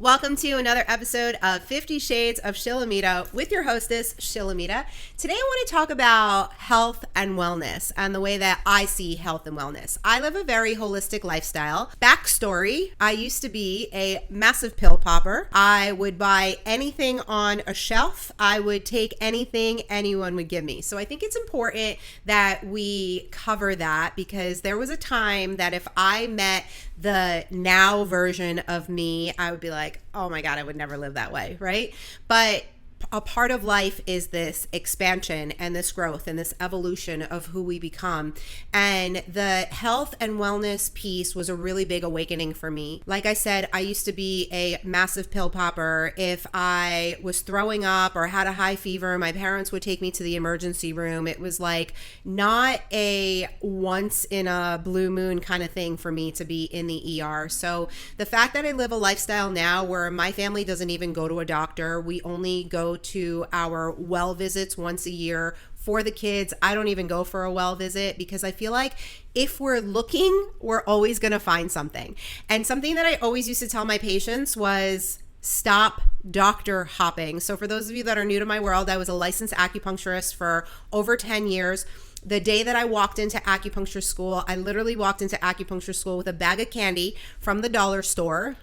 Welcome to another episode of 50 Shades of Shilamita with your hostess, Shilamita. Today I want to talk about health and wellness and the way that I see health and wellness. I live a very holistic lifestyle. Backstory, I used to be a massive pill popper. I would buy anything on a shelf. I would take anything anyone would give me. So I think it's important that we cover that because there was a time that if I met the now version of me, I would be like, oh my God, I would never live that way, right? But a part of life is this expansion and this growth and this evolution of who we become. And the health and wellness piece was a really big awakening for me. Like I said, I used to be a massive pill popper. If I was throwing up or had a high fever, my parents would take me to the emergency room. It was like not a once in a blue moon kind of thing for me to be in the ER. So the fact that I live a lifestyle now where my family doesn't even go to a doctor, we only go to our well visits once a year for the kids. I don't even go for a well visit because I feel like if we're looking, we're always going to find something. And something that I always used to tell my patients was stop doctor hopping. So for those of you that are new to my world, I was a licensed acupuncturist for over 10 years. The day that I walked into acupuncture school, I literally walked into acupuncture school with a bag of candy from the dollar store.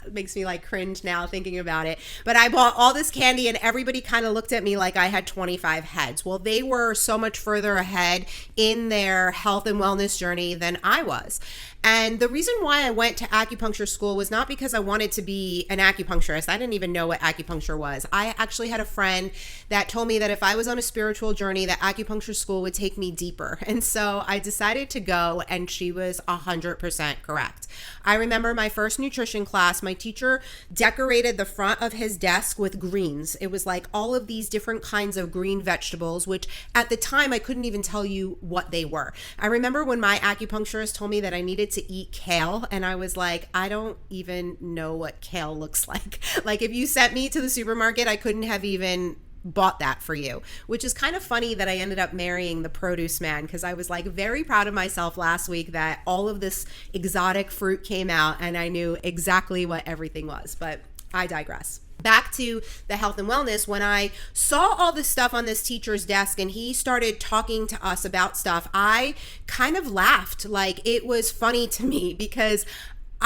It makes me like cringe now thinking about it. But I bought all this candy and everybody kind of looked at me like I had 25 heads. Well, they were so much further ahead in their health and wellness journey than I was. And the reason why I went to acupuncture school was not because I wanted to be an acupuncturist. I didn't even know what acupuncture was. I actually had a friend that told me that if I was on a spiritual journey, that acupuncture school would take me deeper. And so I decided to go, and she was 100% correct. I remember my first nutrition class, my teacher decorated the front of his desk with greens. It was like all of these different kinds of green vegetables, which at the time I couldn't even tell you what they were. I remember when my acupuncturist told me that I needed to eat kale, and I was like, I don't even know what kale looks like. Like if you sent me to the supermarket, I couldn't have even bought that for you, which is kind of funny that I ended up marrying the produce man because I was like very proud of myself last week that all of this exotic fruit came out and I knew exactly what everything was, but I digress. Back to the health and wellness, when I saw all this stuff on this teacher's desk and he started talking to us about stuff, I kind of laughed. Like it was funny to me because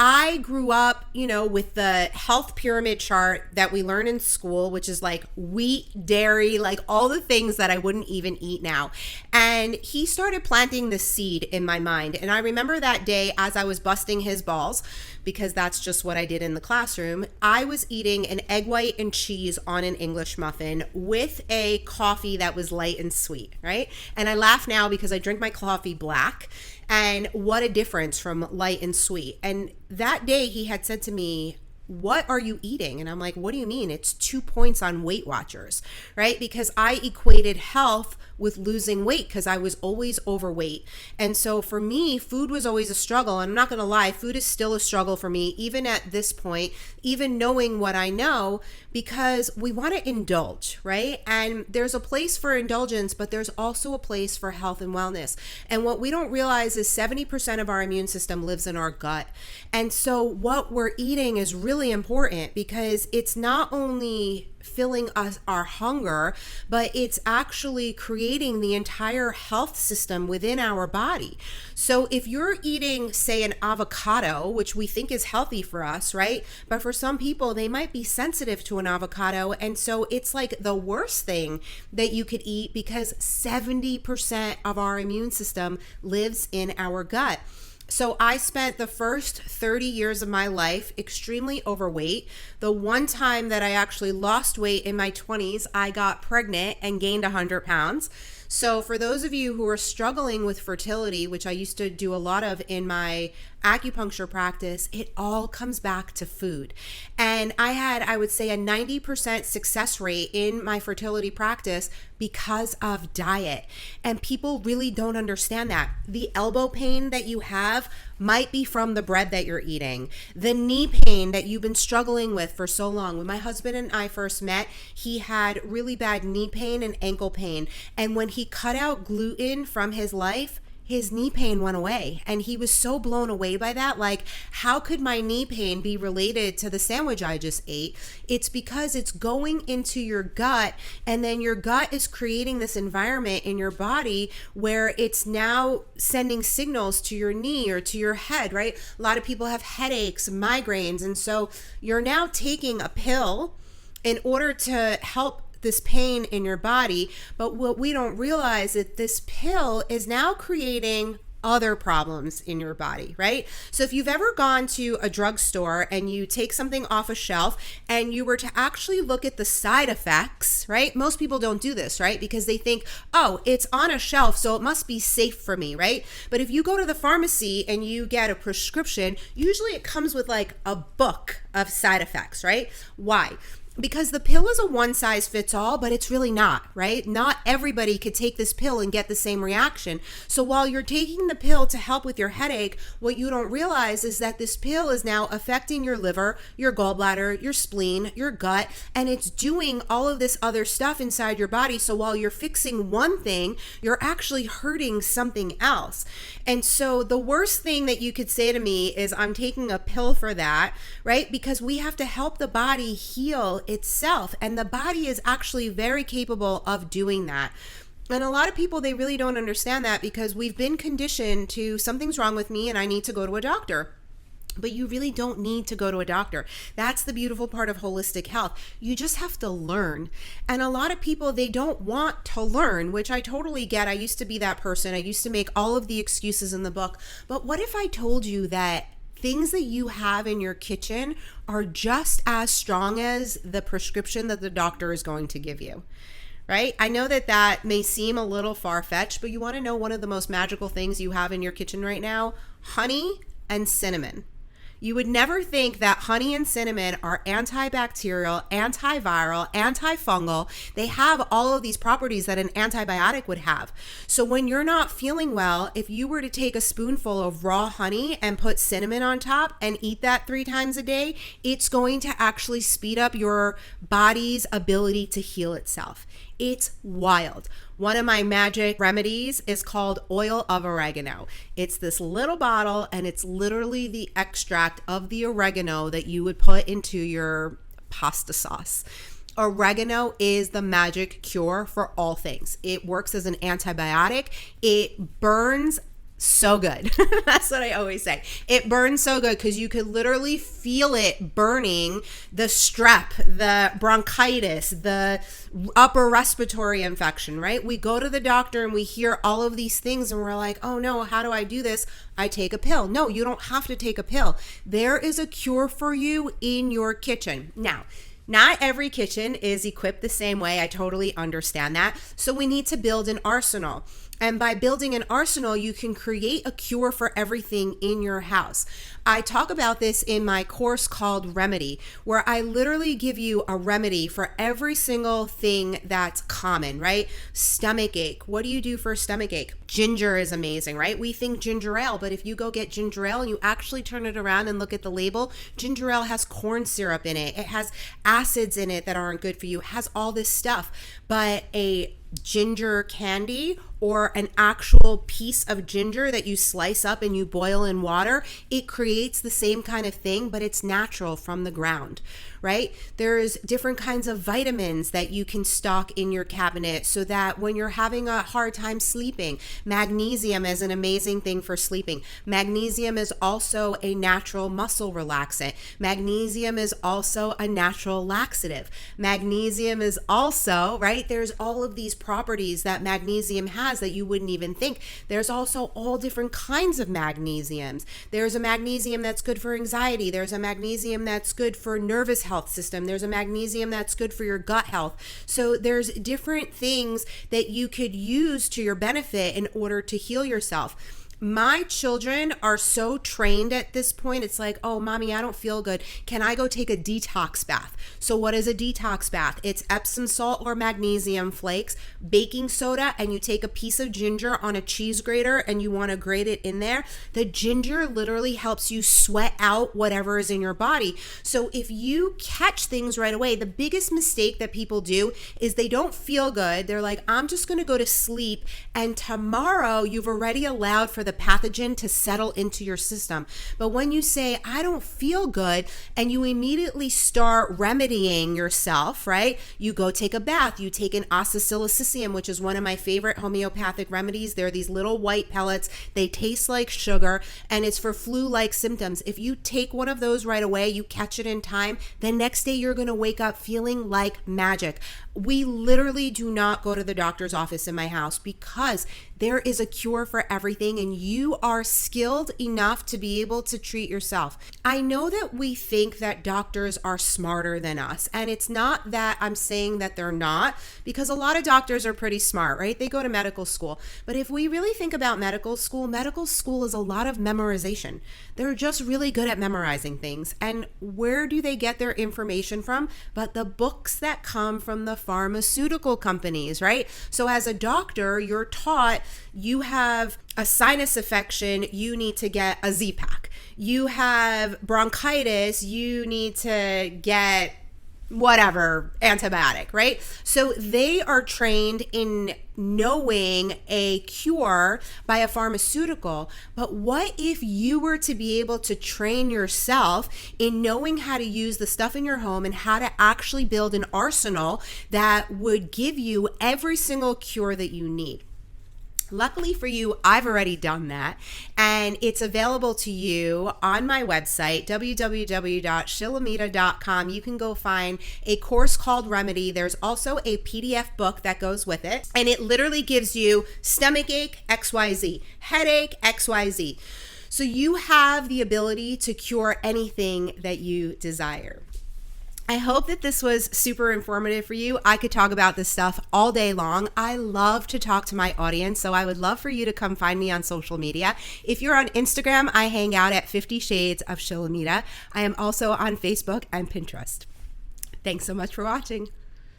I grew up, with the health pyramid chart that we learn in school, which is like wheat, dairy, like all the things that I wouldn't even eat now. And he started planting the seed in my mind. And I remember that day as I was busting his balls, because that's just what I did in the classroom, I was eating an egg white and cheese on an English muffin with a coffee that was light and sweet, right? And I laugh now because I drink my coffee black. And what a difference from light and sweet. And that day he had said to me, what are you eating? And I'm like, what do you mean? It's 2 points on Weight Watchers, right? Because I equated health with losing weight because I was always overweight. And so for me, food was always a struggle. And I'm not going to lie, food is still a struggle for me, even at this point, even knowing what I know, because we want to indulge, right? And there's a place for indulgence, but there's also a place for health and wellness. And what we don't realize is 70% of our immune system lives in our gut. And so what we're eating is really important because it's not only filling us our hunger, but it's actually creating the entire health system within our body. So if you're eating, say, an avocado, which we think is healthy for us, right? But for some people, they might be sensitive to an avocado. And so it's like the worst thing that you could eat because 70% of our immune system lives in our gut. So I spent the first 30 years of my life extremely overweight. The one time that I actually lost weight in my 20s, I got pregnant and gained 100 pounds. So for those of you who are struggling with fertility, which I used to do a lot of in my acupuncture practice, it all comes back to food. And I had, I would say, a 90% success rate in my fertility practice because of diet. And people really don't understand that. The elbow pain that you have might be from the bread that you're eating. The knee pain that you've been struggling with for so long. When my husband and I first met, he had really bad knee pain and ankle pain. And when he cut out gluten from his life, his knee pain went away. And he was so blown away by that. Like, how could my knee pain be related to the sandwich I just ate? It's because it's going into your gut, and then your gut is creating this environment in your body where it's now sending signals to your knee or to your head, right? A lot of people have headaches, migraines. And so you're now taking a pill in order to help this pain in your body. But what we don't realize is that this pill is now creating other problems in your body, right? So if you've ever gone to a drugstore and you take something off a shelf and you were to actually look at the side effects, right? Most people don't do this, right? Because they think, oh, it's on a shelf, so it must be safe for me, right? But if you go to the pharmacy and you get a prescription, usually it comes with like a book of side effects, right? Why? Because the pill is a one size fits all, but it's really not, right? Not everybody could take this pill and get the same reaction. So while you're taking the pill to help with your headache, what you don't realize is that this pill is now affecting your liver, your gallbladder, your spleen, your gut, and it's doing all of this other stuff inside your body. So while you're fixing one thing, you're actually hurting something else. And so the worst thing that you could say to me is, I'm taking a pill for that, right? Because we have to help the body heal itself, and the body is actually very capable of doing that. And a lot of people, they really don't understand that, because we've been conditioned to, something's wrong with me and I need to go to a doctor. But you really don't need to go to a doctor. That's the beautiful part of holistic health. You just have to learn. And a lot of people, they don't want to learn, which I totally get. I used to be that person. I used to make all of the excuses in the book. But what if I told you that things that you have in your kitchen are just as strong as the prescription that the doctor is going to give you, right? I know that that may seem a little far-fetched, but you want to know one of the most magical things you have in your kitchen right now? Honey and cinnamon. You would never think that honey and cinnamon are antibacterial, antiviral, antifungal. They have all of these properties that an antibiotic would have. So when you're not feeling well, if you were to take a spoonful of raw honey and put cinnamon on top and eat that 3 times a day, it's going to actually speed up your body's ability to heal itself. It's wild. One of my magic remedies is called oil of oregano. It's this little bottle, and it's literally the extract of the oregano that you would put into your pasta sauce. Oregano is the magic cure for all things. It works as an antibiotic. It burns so good. That's what I always say. It burns so good because you could literally feel it burning the strep, the bronchitis, the upper respiratory infection, right? We go to the doctor and we hear all of these things and we're like, oh no, how do I do this? I take a pill. No, you don't have to take a pill. There is a cure for you in your kitchen. Now, not every kitchen is equipped the same way. I totally understand that. So we need to build an arsenal. And by building an arsenal, you can create a cure for everything in your house. I talk about this in my course called Remedy, where I literally give you a remedy for every single thing that's common, right? Stomach ache. What do you do for a stomach ache? Ginger is amazing, right? We think ginger ale, but if you go get ginger ale and you actually turn it around and look at the label, ginger ale has corn syrup in it. It has acids in it that aren't good for you. It has all this stuff. But a ginger candy or an actual piece of ginger that you slice up and you boil in water, it creates the same kind of thing, but it's natural from the ground, right? There's different kinds of vitamins that you can stock in your cabinet so that when you're having a hard time sleeping, magnesium is an amazing thing for sleeping. Magnesium is also a natural muscle relaxant. Magnesium is also a natural laxative. Magnesium is also, right? There's all of these properties that magnesium has that you wouldn't even think. There's also all different kinds of magnesiums. There's a magnesium that's good for anxiety. There's a magnesium that's good for nervous health system. There's a magnesium that's good for your gut health. So there's different things that you could use to your benefit in order to heal yourself. My children are so trained at this point. It's like, oh, mommy, I don't feel good. Can I go take a detox bath? So what is a detox bath? It's Epsom salt or magnesium flakes, baking soda, and you take a piece of ginger on a cheese grater and you want to grate it in there. The ginger literally helps you sweat out whatever is in your body. So if you catch things right away, the biggest mistake that people do is they don't feel good. They're like, I'm just going to go to sleep, and tomorrow you've already allowed for the pathogen to settle into your system. But when you say, I don't feel good, and you immediately start remedying yourself, right? You go take a bath, you take an acetylsalicilium, which is one of my favorite homeopathic remedies. They're these little white pellets. They taste like sugar, and it's for flu-like symptoms. If you take one of those right away, you catch it in time, the next day you're going to wake up feeling like magic. We literally do not go to the doctor's office in my house because there is a cure for everything, and you are skilled enough to be able to treat yourself. I know that we think that doctors are smarter than us, and it's not that I'm saying that they're not, because a lot of doctors are pretty smart, right? They go to medical school. But if we really think about medical school is a lot of memorization. They're just really good at memorizing things. And where do they get their information from? But the books that come from the pharmaceutical companies, right? So as a doctor, you're taught you have a sinus infection, you need to get a Z-Pak. You have bronchitis, you need to get whatever antibiotic, right? So they are trained in knowing a cure by a pharmaceutical. But what if you were to be able to train yourself in knowing how to use the stuff in your home and how to actually build an arsenal that would give you every single cure that you need? Luckily for you, I've already done that, and it's available to you on my website, www.shilamita.com. You can go find a course called Remedy. There's also a PDF book that goes with it, and it literally gives you stomach ache, XYZ, headache, XYZ. So you have the ability to cure anything that you desire. I hope that this was super informative for you. I could talk about this stuff all day long. I love to talk to my audience, so I would love for you to come find me on social media. If you're on Instagram, I hang out at 50 Shades of Shilamita. I am also on Facebook and Pinterest. Thanks so much for watching.